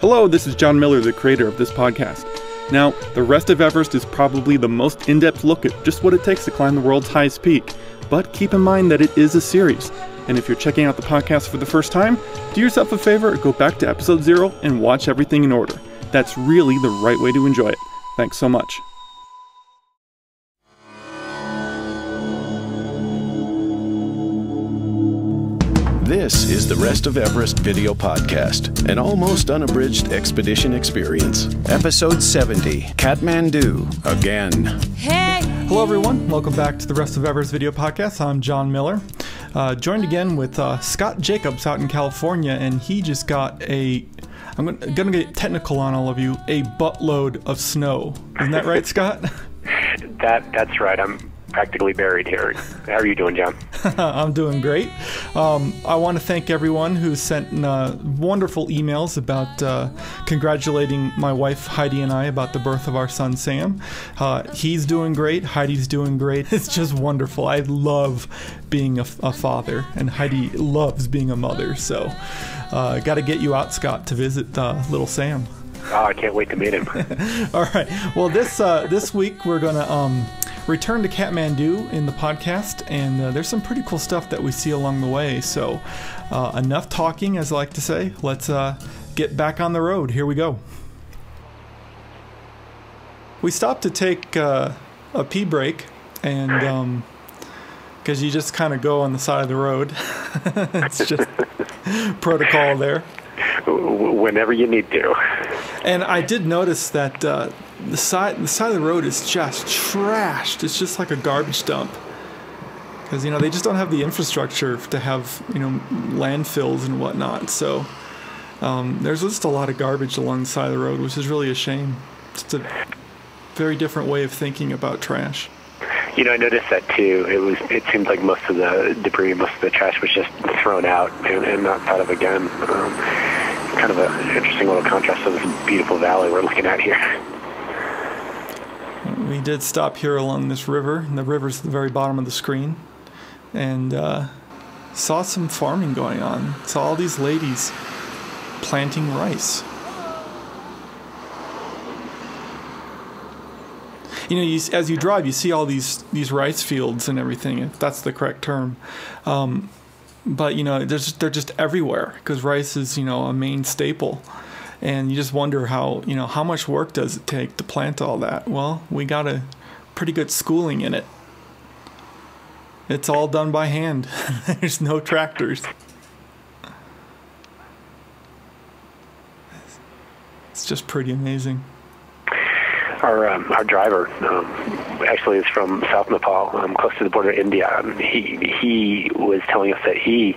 Hello, this is John Miller, the creator of this podcast. Now, the rest of Everest is probably the most in-depth look at just what it takes to climb the world's highest peak, but keep in mind that it is a series. And if you're checking out the podcast for the first time, do yourself a favor, go back to episode 0 and watch everything in order. That's really the right way to enjoy it. Thanks so much. This is the Rest of Everest video podcast, an almost unabridged expedition experience. Episode 70, Kathmandu, again. Hey! Hello everyone, welcome back to the Rest of Everest video podcast. I'm John Miller, joined again with Scott Jacobs out in California, and he just got I'm gonna get technical on all of you, a buttload of snow. Isn't that right, Scott? That's right. I'm practically buried here. How are you doing, John? I'm doing great. I want to thank everyone who sent wonderful emails about congratulating my wife Heidi and I about the birth of our son Sam. He's doing great. Heidi's doing great. It's just wonderful. I love being a father, and Heidi loves being a mother. So got to get you out, Scott, to visit little Sam. Oh, I can't wait to meet him. All right. Well, this week we're gonna return to Kathmandu in the podcast, and there's some pretty cool stuff that we see along the way. So enough talking, as I like to say. Let's get back on the road. Here we go. We stopped to take a pee break, and because you just kind of go on the side of the road. It's just protocol there. Whenever you need to. And I did notice that the side of the road is just trashed. It's just like a garbage dump. Because, they just don't have the infrastructure to have, landfills and whatnot. So there's just a lot of garbage along the side of the road, which is really a shame. It's a very different way of thinking about trash. I noticed that too. It seemed like most of the debris, most of the trash was just thrown out and not thought of again. Kind of an interesting little contrast to this beautiful valley we're looking at here. We did stop here along this river, and the river's at the very bottom of the screen, and saw some farming going on. Saw all these ladies planting rice. As you drive, you see all these rice fields and everything, if that's the correct term. But, they're just everywhere, because rice is, a main staple. And you just wonder how much work does it take to plant all that? Well, we got a pretty good schooling in it. It's all done by hand. There's no tractors. It's just pretty amazing. Our driver actually is from South Nepal, close to the border of India. He was telling us that he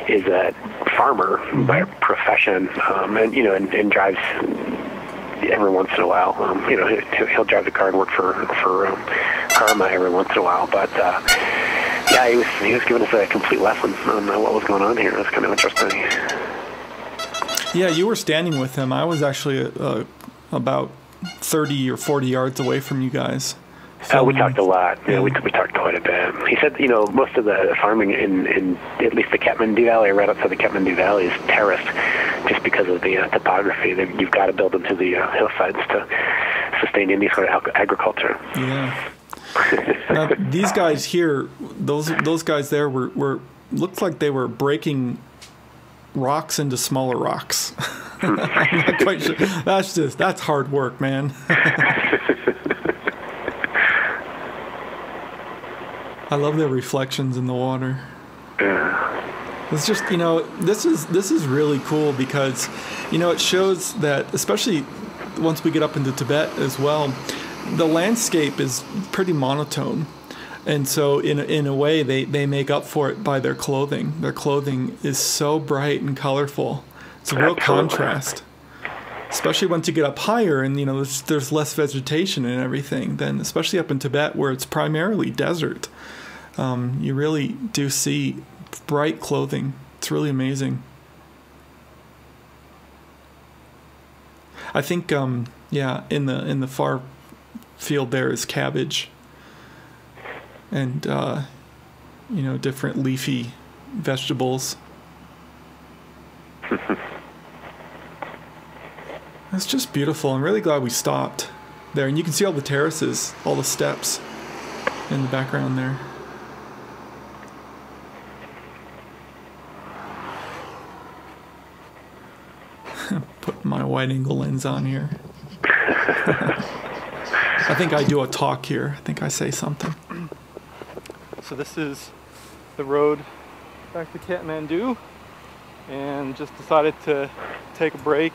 is a farmer by profession, and drives every once in a while. He'll drive the car and work for Karma every once in a while. But he was giving us a complete lesson on what was going on here. It was kind of interesting. Yeah, you were standing with him. I was actually about 30 or 40 yards away from you guys. We talked a lot. Yeah, we talked quite a bit. He said, most of the farming in at least the Kathmandu Valley, right outside the Kathmandu Valley, is terraced, just because of the topography. You've got to build into the hillsides to sustain any sort of agriculture. Yeah. Now, these guys here, those guys there were looked like they were breaking rocks into smaller rocks. I'm not quite sure. That's hard work, man. I love their reflections in the water. It's just, this is really cool because, it shows that, especially once we get up into Tibet as well, the landscape is pretty monotone. And so in a way, they make up for it by their clothing. Their clothing is so bright and colorful. It's a real contrast. Especially once you get up higher and, there's less vegetation and everything, then especially up in Tibet where it's primarily desert, you really do see bright clothing. It's really amazing. I think, in the far field there is cabbage and, different leafy vegetables. It's just beautiful. I'm really glad we stopped there. And you can see all the terraces, all the steps in the background there. Put my wide angle lens on here. I think I do a talk here. I think I say something. So this is the road back to Kathmandu, and just decided to take a break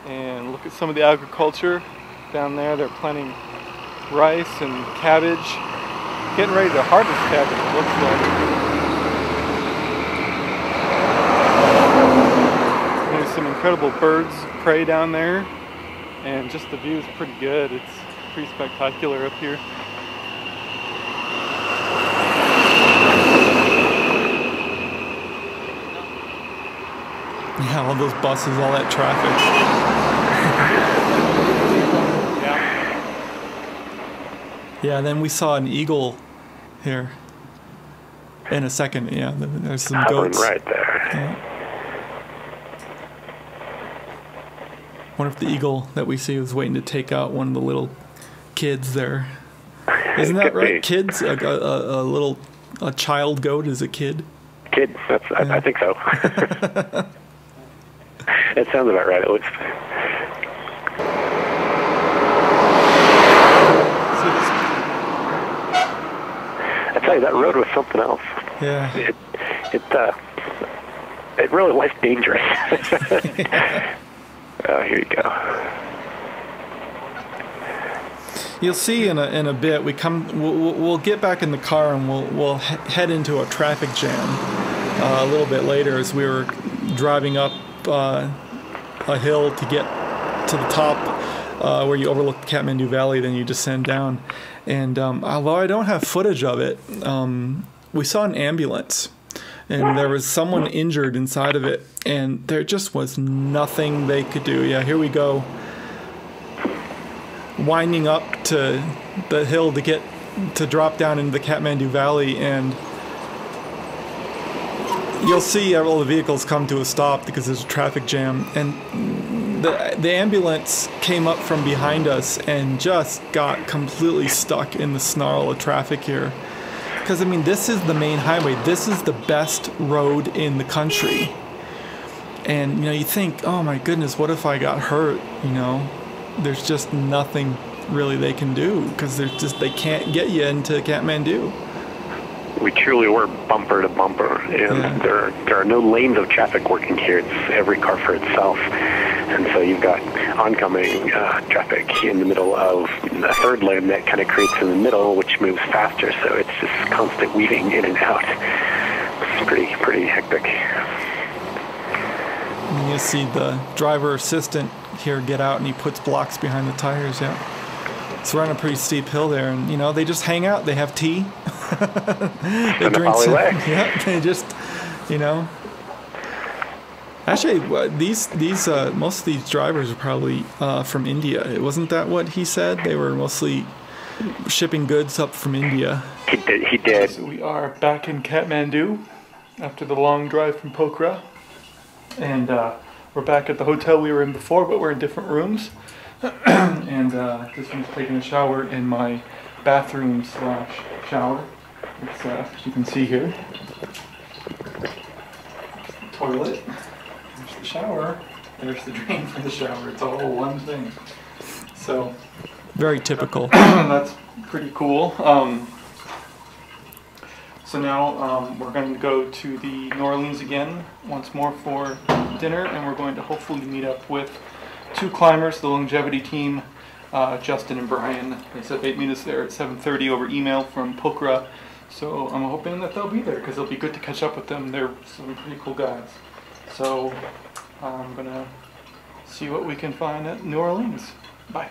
and look at some of the agriculture down there. They're planting rice and cabbage, getting ready to harvest cabbage, it looks like. There's some incredible birds of prey down there, and just the view is pretty good. It's pretty spectacular up here. Yeah, all those buses, all that traffic. Yeah, then we saw an eagle here in a second. Yeah, there's some goats. Right there. Yeah. Wonder if the eagle that we see was waiting to take out one of the little kids there. Isn't that right? Be. Kids? A child goat is a kid? Kid, I think so. It sounds about right. It looks. I tell you, that road was something else. Yeah. It really was dangerous. Oh, here you go. You'll see in a bit. We'll get back in the car and we'll head into a traffic jam a little bit later as we were driving up a hill to get to the top where you overlook the Kathmandu Valley. Then you descend down. And although I don't have footage of it, we saw an ambulance. And there was someone injured inside of it, and there just was nothing they could do. Yeah, here we go, winding up to the hill to drop down into the Kathmandu Valley, and you'll see all the vehicles come to a stop because there's a traffic jam, and the ambulance came up from behind us and just got completely stuck in the snarl of traffic here. Because, I mean, this is the main highway. This is the best road in the country. And, you think, oh my goodness, what if I got hurt? There's just nothing really they can do because they can't get you into Kathmandu. We truly were bumper to bumper, and there are no lanes of traffic working here. It's every car for itself. And so you've got oncoming traffic in the middle of a third lane that kind of creates in the middle, which moves faster. So it's just constant weaving in and out. It's pretty hectic. And you see the driver assistant here get out, and he puts blocks behind the tires. Yeah, so we're on a pretty steep hill there, and they just hang out. They have tea. They drink some. Yeah, they just Actually, these most of these drivers are probably from India. Wasn't that what he said? They were mostly shipping goods up from India. He did. So we are back in Kathmandu after the long drive from Pokhara, and we're back at the hotel we were in before, but we're in different rooms. And just finished taking a shower in my bathroom / shower. It's as you can see here. Toilet. There's the shower. There's the drain for the shower. It's all one thing. So very typical. That's pretty cool. So now we're going to go to the New Orleans again once more for dinner, and we're going to hopefully meet up with 2 climbers, the longevity team, Justin and Brian. They said they'd meet us there at 7:30 over email from Pokhara. So I'm hoping that they'll be there because it'll be good to catch up with them. They're some pretty cool guys. So I'm going to see what we can find at New Orleans. Bye.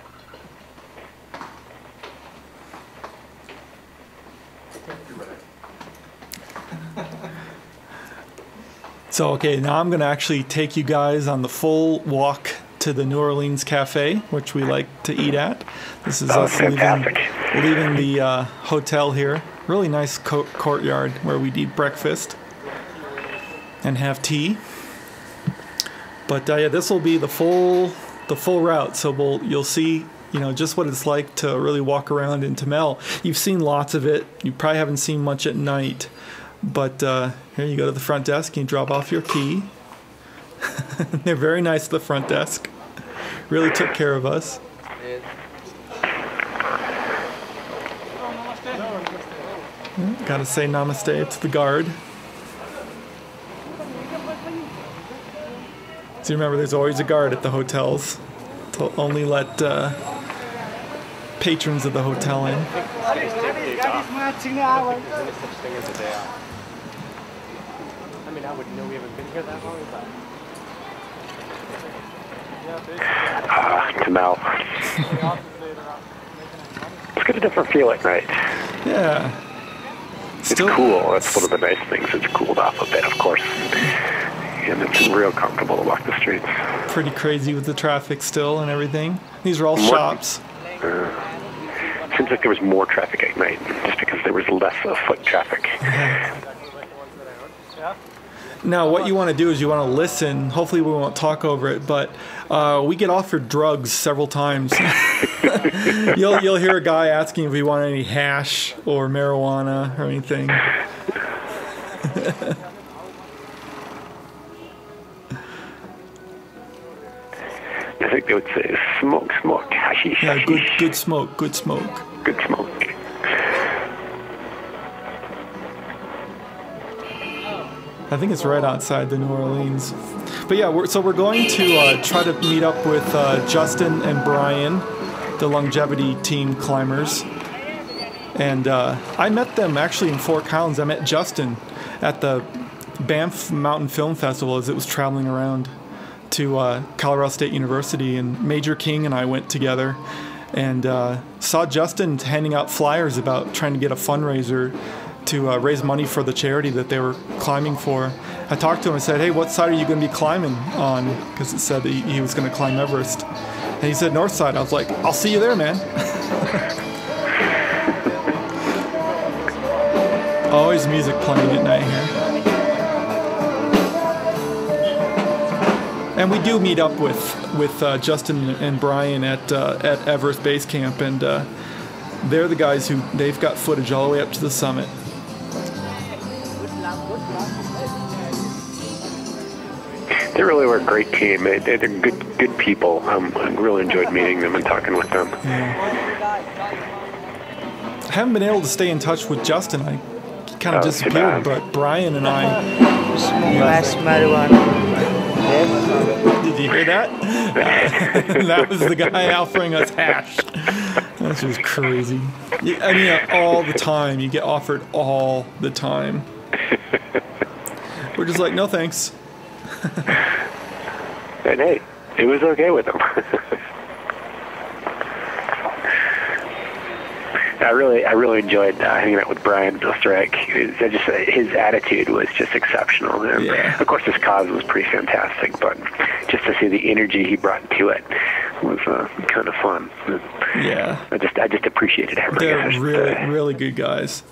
So, okay, now I'm going to actually take you guys on the full walk to the New Orleans Cafe, which we like to eat at. This is us leaving the hotel here. Really nice courtyard where we'd eat breakfast and have tea. But yeah, this will be the full the full route. So you'll see, you know, just what it's like to really walk around in Tamil. You've seen lots of it. You probably haven't seen much at night. But here you go to the front desk and you drop off your key. They're very nice at the front desk. Really took care of us. Gotta say namaste to the guard. So remember, there's always a guard at the hotels to only let patrons of the hotel in. I wouldn't know we haven't been here that long, but... Tamil. It's got a different feeling, right? Yeah. It's cool. That's one of the nice things. It's cooled off a bit, of course. And it's real comfortable to walk the streets. Pretty crazy with the traffic still and everything. These are all shops. Seems like there was more traffic at night, just because there was less foot traffic. Now, what you want to do is you want to listen. Hopefully we won't talk over it, but we get offered drugs several times. You'll hear a guy asking if we want any hash or marijuana or anything. I think they would say smoke, hashish, yeah, hashish. Good smoke, good smoke. Good smoke. I think it's right outside the New Orleans. But yeah, we're going to try to meet up with Justin and Brian, the longevity team climbers. And I met them actually in Fort Collins. I met Justin at the Banff Mountain Film Festival as it was traveling around to Colorado State University. And Major King and I went together and saw Justin handing out flyers about trying to get a fundraiser to raise money for the charity that they were climbing for. I talked to him and said, hey, what side are you going to be climbing on? Because it said that he was going to climb Everest. And he said north side. I was like, I'll see you there, man. Always music playing at night here. And we do meet up with Justin and Brian at Everest Base Camp, and they're the guys they've got footage all the way up to the summit. They really were a great team. They're good people. I really enjoyed meeting them and talking with them. Yeah. I haven't been able to stay in touch with Justin. I kind of disappeared, but Brian and I... Did you hear that? That was the guy offering us hash. That's just crazy. I mean, all the time. You get offered all the time. We're just like, no thanks. And hey, it was okay with him. I really enjoyed hanging out with Brian Osterek. His attitude was just exceptional. And yeah. Of course, his cause was pretty fantastic, but just to see the energy he brought to it was kind of fun. Yeah, I just appreciated everything. They're really good guys.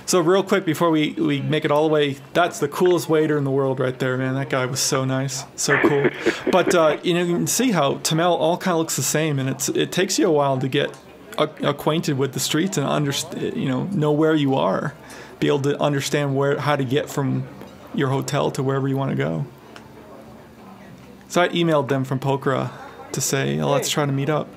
So real quick before we make it all the way, that's the coolest waiter in the world right there, man. That guy was so nice, so cool. But you can see how Tamil all kind of looks the same, and it takes you a while to get acquainted with the streets and understand, know where you are, be able to understand how to get from your hotel to wherever you want to go. So I emailed them from Pokhara to say, let's try to meet up.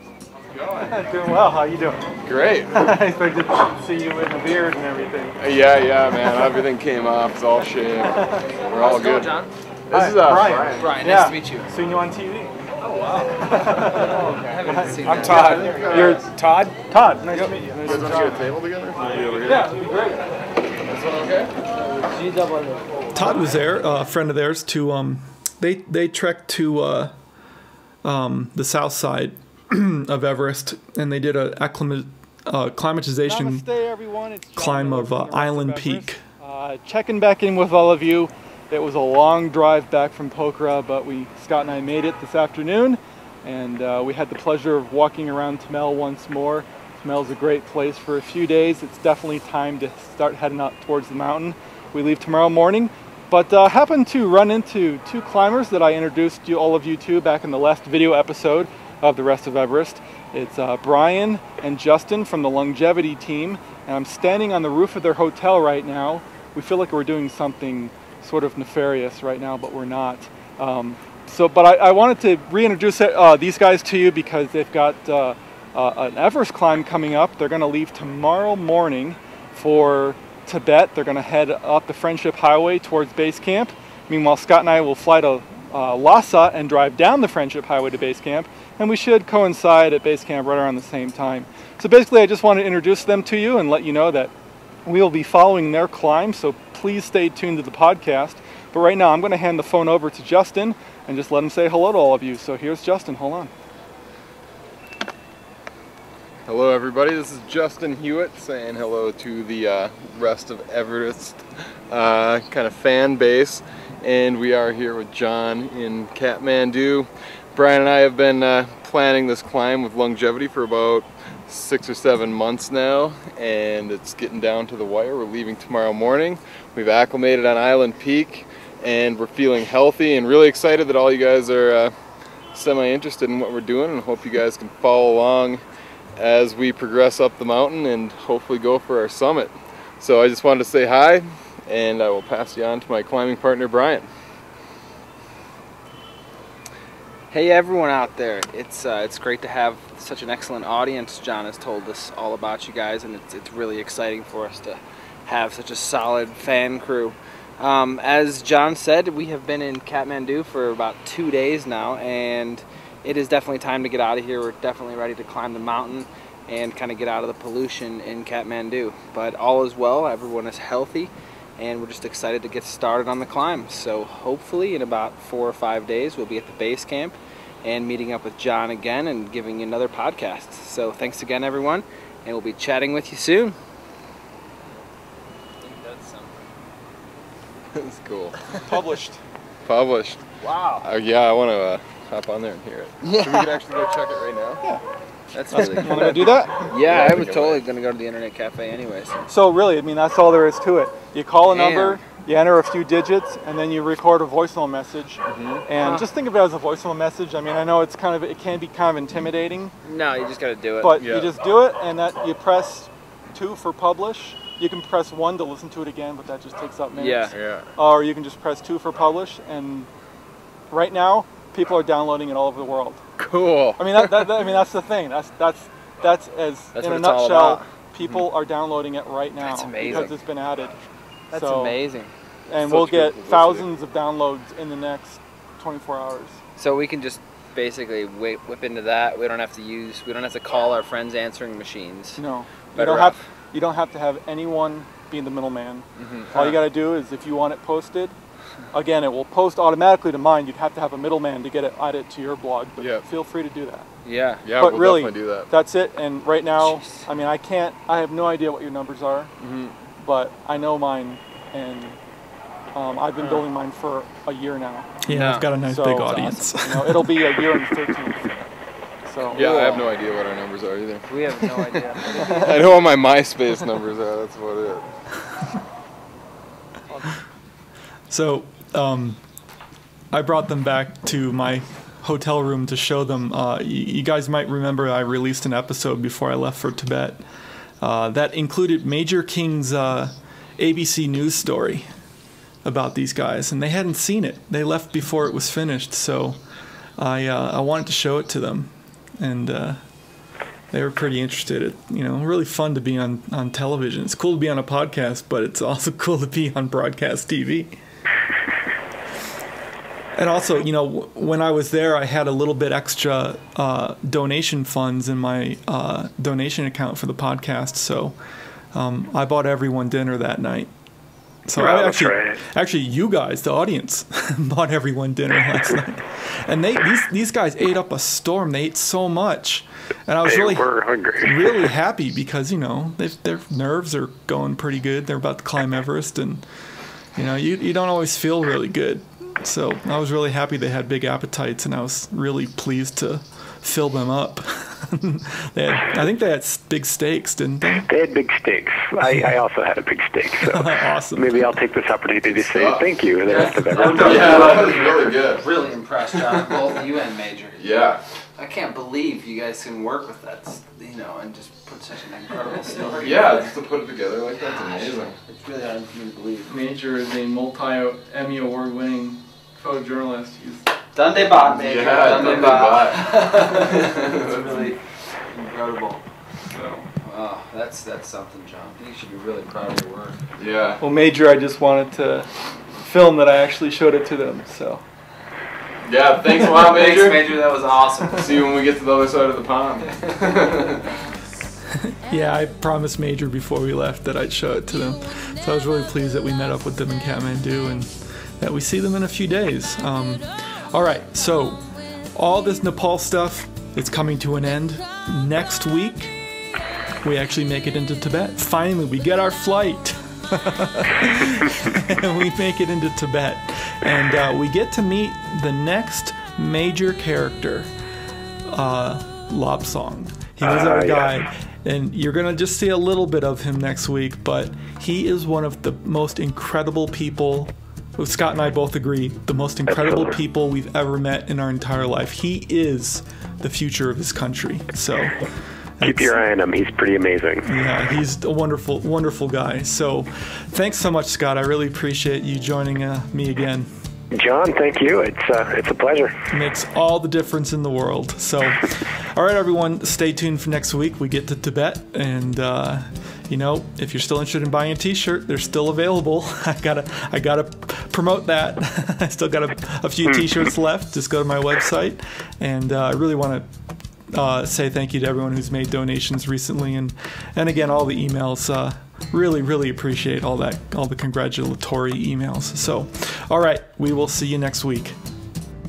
Doing well. How you doing? Great. I expected to see you with a beard and everything. Yeah, man. Everything came off. It's all shaved. We're all good. John? This is Brian. Brian, nice to meet you. Seen you on TV. Oh, wow. I haven't seen I'm that. Todd. You're Todd? Todd, nice to meet you. You guys want to share a table together? Yeah, it'd be great. This one okay? Todd was there, a friend of theirs. They trekked to the south side of Everest, and they did a acclimatization climb of Island Peak. Checking back in with all of you. It was a long drive back from Pokhara, but Scott and I made it this afternoon, and we had the pleasure of walking around Tamil once more. Tamil's a great place for a few days. It's definitely time to start heading up towards the mountain. We leave tomorrow morning, But happened to run into two climbers that I introduced all of you to back in the last video episode of the Rest of Everest. It's Brian and Justin from the longevity team, and I'm standing on the roof of their hotel right now. We feel like we're doing something sort of nefarious right now, but we're not. But I wanted to reintroduce these guys to you because they've got an Everest climb coming up. They're going to leave tomorrow morning for Tibet. They're going to head up the Friendship Highway towards base camp. Meanwhile, Scott and I will fly to Lhasa and drive down the Friendship Highway to base camp, and we should coincide at base camp right around the same time. So basically, I just want to introduce them to you and let you know that we will be following their climb, so please stay tuned to the podcast. But right now, I'm going to hand the phone over to Justin and just let him say hello to all of you. So here's Justin. Hold on. Hello everybody, this is Justin Hewitt saying hello to the Rest of Everest kind of fan base, and we are here with John in Kathmandu. Brian and I have been planning this climb with longevity for about 6 or 7 months now, and it's getting down to the wire. We're leaving tomorrow morning. We've acclimated on Island Peak and we're feeling healthy and really excited that all you guys are semi-interested in what we're doing, and hope you guys can follow along as we progress up the mountain and hopefully go for our summit. So I just wanted to say hi, and I will pass you on to my climbing partner Brian. Hey everyone out there, it's great to have such an excellent audience. John has told us all about you guys, and it's really exciting for us to have such a solid fan crew. As John said, we have been in Kathmandu for about 2 days now, and it is definitely time to get out of here. We're definitely ready to climb the mountain and kind of get out of the pollution in Kathmandu. But all is well, everyone is healthy, and we're just excited to get started on the climb. So hopefully in about 4 or 5 days we'll be at the base camp and meeting up with John again and giving you another podcast. So thanks again everyone, and we'll be chatting with you soon. I think that's something. That's cool. Published. Published. Wow. Yeah, I want to hop on there and hear it. Yeah. So we could actually go check it right now? Yeah. That's really Want cool. to go do that? Yeah, I I was think I totally might. going to go to the internet cafe anyways. So really, I mean, that's all there is to it. You call a Damn. number, you enter a few digits, and then you record a voicemail message. And just think of it as a voicemail message. I mean, I know it can be kind of intimidating, No, you just got to do it. but Yeah. you just do it, and that you press 2 for publish. You can press 1 to listen to it again, but that just takes up minutes. Yeah. Or you can just press 2 for publish, and right now, people are downloading it all over the world. Cool. I mean, that's the thing. That's in That's a what it's all nutshell. about. People are downloading it right now That's amazing. because it's been added. That's So- amazing. And Such we'll good get publicity. thousands of downloads in the next 24 hours. So we can just basically whip into that. We don't have to call our friends answering machines. No, Better off. you don't have to have anyone being the middleman. All you got to do is, if you want it posted, again, it will post automatically to mine. You'd have to have a middleman to get it added to your blog, but Yeah. feel free to do that. Yeah. Yeah, but we'll really, definitely do that. that's it. And right now, Jeez. I mean, I have no idea what your numbers are, but I know mine, and I've been building mine for a year now. Yeah, No. I've got a nice So big it's audience. You know, it'll be a year on the 13th. So Yeah, I have no idea what our numbers are either. We have no idea. I know what my MySpace numbers are, that's about it. So, I brought them back to my hotel room to show them. You guys might remember I released an episode before I left for Tibet that included Major King's ABC News story about these guys, and they hadn't seen it. They left before it was finished, so I wanted to show it to them, and they were pretty interested. It, really fun to be on television. It's cool to be on a podcast, but it's also cool to be on broadcast TV. And also, when I was there, I had a little bit extra donation funds in my donation account for the podcast, so I bought everyone dinner that night. So Wow, that's right. actually, you guys, the audience, bought everyone dinner last night, and these guys ate up a storm. They ate so much, and I was They really were hungry. really happy because their nerves are going pretty good. They're about to climb Everest, and you don't always feel really good. So I was really happy they had big appetites, and I was really pleased to fill them up. I think they had big steaks, didn't they? They had big steaks. I also had a big steak. So awesome. maybe I'll take this opportunity to say thank you to the rest of Yeah, everyone. that was really good. Really impressed, John, both you and Major. Yeah. I can't believe you guys can work with that, and just put such an incredible story. Yeah, just to put it together like that's amazing. It's really hard for me to believe. Major is a multi-Emmy award-winning photojournalist. He's Dundee Bot, Major. Yeah, Dundee Dundee Bot. Bot. It's really incredible. so. Oh, that's something, John. You should be really proud of your work. Yeah. Well, Major, I just wanted to film that I actually showed it to them, so. Yeah, thanks a lot, Major. Thanks, Major. That was awesome. See you when we get to the other side of the pond. Yeah, I promised Major before we left that I'd show it to them. So I was really pleased that we met up with them in Kathmandu and that we see them in a few days. All right, so all this Nepal stuff is coming to an end. Next week, we actually make it into Tibet. Finally, we get our flight. And we make it into Tibet. And we get to meet the next major character, Lobsang. He was our guide. And you're going to just see a little bit of him next week, but he is one of the most incredible people. Scott and I both agree, the most incredible people we've ever met in our entire life. He is the future of his country. So keep your eye on him. He's pretty amazing. Yeah, he's a wonderful, wonderful guy. So thanks so much, Scott. I really appreciate you joining me again. John, thank you. It's a pleasure. It makes all the difference in the world. So, all right, everyone, stay tuned for next week. We get to Tibet, and if you're still interested in buying a T-shirt, they're still available. I gotta promote that. I still got a few T-shirts left. Just go to my website, and I really want to say thank you to everyone who's made donations recently, and again, all the emails. Really appreciate all the congratulatory emails. So, all right, we will see you next week.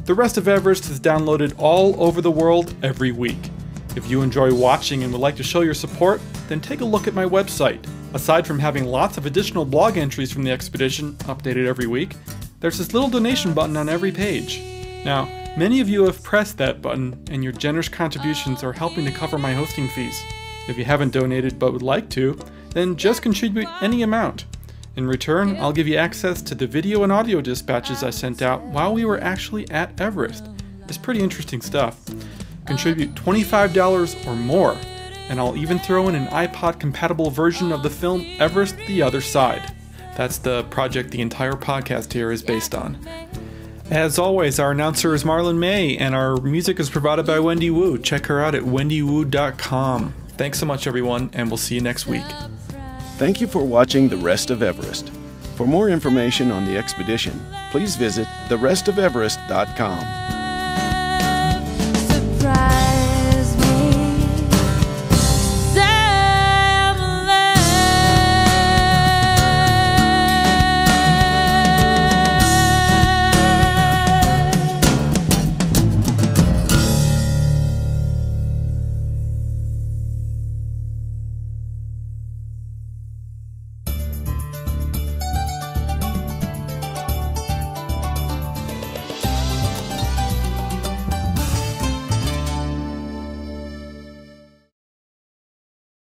The Rest of Everest is downloaded all over the world every week. If you enjoy watching and would like to show your support, then take a look at my website. Aside from having lots of additional blog entries from the expedition updated every week, there's this little donation button on every page. Now, many of you have pressed that button, and your generous contributions are helping to cover my hosting fees. If you haven't donated but would like to, then just contribute any amount. In return, I'll give you access to the video and audio dispatches I sent out while we were actually at Everest. It's pretty interesting stuff. Contribute $25 or more, and I'll even throw in an iPod-compatible version of the film Everest: The Other Side. That's the project the entire podcast here is based on. As always, our announcer is Marlon May, and our music is provided by Wendy Wu. Check her out at wendywu.com. Thanks so much, everyone, and we'll see you next week. Thank you for watching The Rest of Everest. For more information on the expedition, please visit therestofeverest.com.